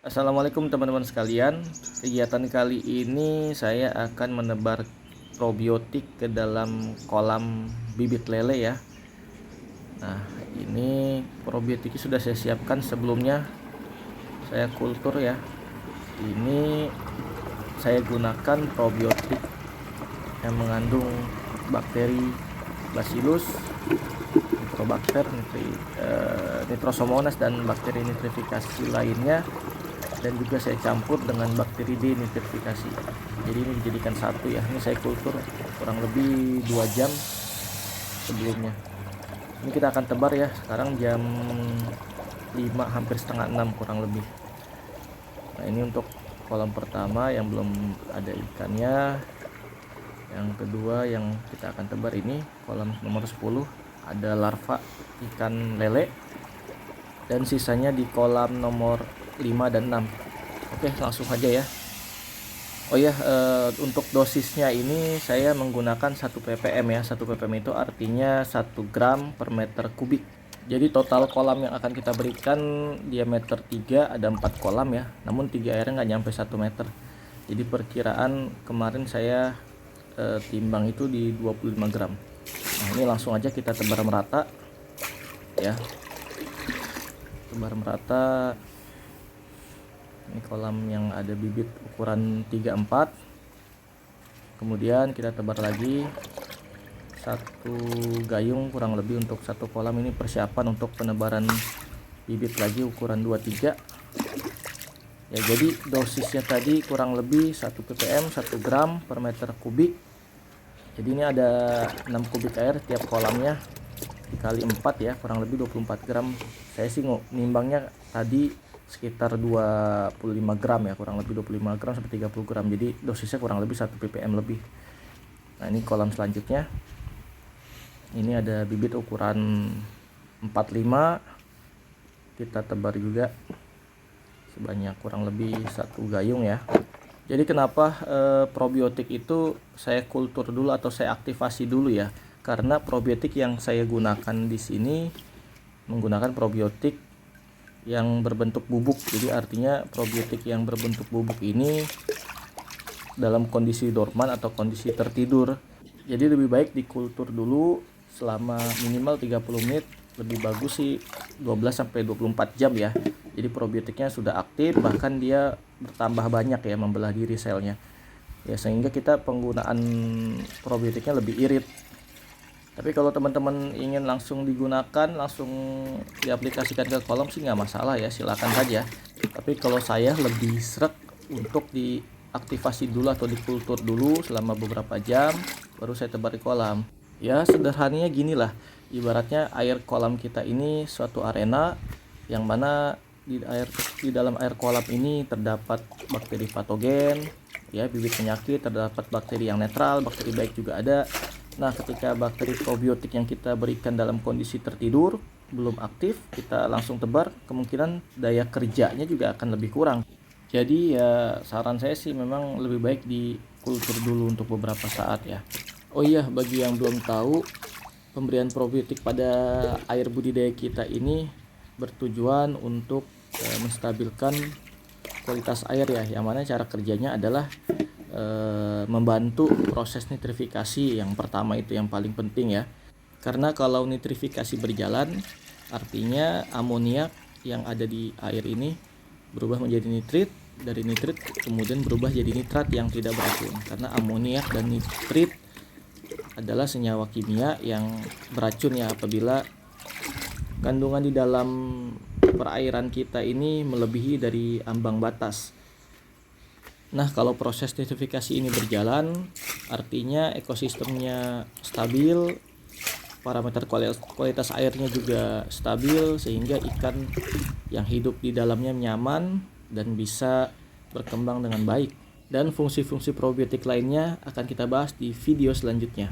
Assalamualaikum teman-teman sekalian. Kegiatan kali ini saya akan menebar probiotik ke dalam kolam bibit lele ya. Nah, ini probiotiknya sudah saya siapkan sebelumnya. Saya kultur ya. Ini saya gunakan probiotik yang mengandung bakteri Bacillus, Nitrobacter, Nitrosomonas dan bakteri nitrifikasi lainnya, dan juga saya campur dengan bakteri denitrifikasi. Jadi ini dijadikan satu ya. Ini saya kultur kurang lebih 2 jam sebelumnya. Ini kita akan tebar ya. Sekarang jam 5 hampir setengah 6 kurang lebih. Nah, ini untuk kolam pertama yang belum ada ikannya. Yang kedua yang kita akan tebar ini kolam nomor 10, ada larva ikan lele, dan sisanya di kolam nomor 5 dan 6. Oke, langsung aja ya. Oh ya, untuk dosisnya ini saya menggunakan 1 ppm ya. 1 ppm itu artinya 1 gram per meter kubik. Jadi total kolam yang akan kita berikan diameter 3, ada 4 kolam ya. Namun 3 airnya nggak nyampe 1 meter. Jadi perkiraan kemarin saya timbang itu di 25 gram. Nah, ini langsung aja kita tebar merata ya. Tebar merata. Ini kolam yang ada bibit ukuran 3-4. Kemudian kita tebar lagi 1 gayung kurang lebih untuk 1 kolam. Ini persiapan untuk penebaran bibit lagi ukuran 2-3 ya. Jadi dosisnya tadi kurang lebih 1 ppm 1 gram per meter kubik. Jadi ini ada 6 kubik air tiap kolamnya, dikali 4 ya, kurang lebih 24 gram. Saya sih nimbangnya tadi sekitar 25 gram ya, kurang lebih 25 gram sampai 30 gram. Jadi dosisnya kurang lebih 1 ppm lebih. Nah, ini kolam selanjutnya. Ini ada bibit ukuran 45. Kita tebar juga sebanyak kurang lebih 1 gayung ya. Jadi kenapa probiotik itu saya kultur dulu atau saya aktivasi dulu ya? Karena probiotik yang saya gunakan di sini menggunakan probiotik yang berbentuk bubuk. Jadi artinya probiotik yang berbentuk bubuk ini dalam kondisi dorman atau kondisi tertidur. Jadi lebih baik dikultur dulu selama minimal 30 menit, lebih bagus sih 12 sampai 24 jam ya. Jadi probiotiknya sudah aktif, bahkan dia bertambah banyak ya, membelah diri selnya. Ya, sehingga kita penggunaan probiotiknya lebih irit. Tapi kalau teman-teman ingin langsung digunakan, langsung diaplikasikan ke kolam sih nggak masalah ya, silakan saja. Tapi kalau saya lebih srek untuk diaktifasi dulu atau dikultur dulu selama beberapa jam, baru saya tebar di kolam. Ya sederhananya gini lah, ibaratnya air kolam kita ini suatu arena yang mana di dalam air kolam ini terdapat bakteri patogen ya, bibit penyakit, terdapat bakteri yang netral, bakteri baik juga ada. Nah, ketika bakteri probiotik yang kita berikan dalam kondisi tertidur belum aktif, kita langsung tebar, kemungkinan daya kerjanya juga akan lebih kurang. Jadi ya saran saya sih memang lebih baik dikultur dulu untuk beberapa saat ya. Oh iya, bagi yang belum tahu, pemberian probiotik pada air budidaya kita ini bertujuan untuk menstabilkan kualitas air ya, yang mana cara kerjanya adalah membantu proses nitrifikasi. Yang pertama itu yang paling penting ya, karena kalau nitrifikasi berjalan artinya amoniak yang ada di air ini berubah menjadi nitrit, dari nitrit kemudian berubah jadi nitrat yang tidak beracun, karena amoniak dan nitrit adalah senyawa kimia yang beracun ya apabila kandungan di dalam perairan kita ini melebihi dari ambang batas. Nah, kalau proses nitrifikasi ini berjalan, artinya ekosistemnya stabil, parameter kualitas airnya juga stabil, sehingga ikan yang hidup di dalamnya nyaman dan bisa berkembang dengan baik. Dan fungsi-fungsi probiotik lainnya akan kita bahas di video selanjutnya.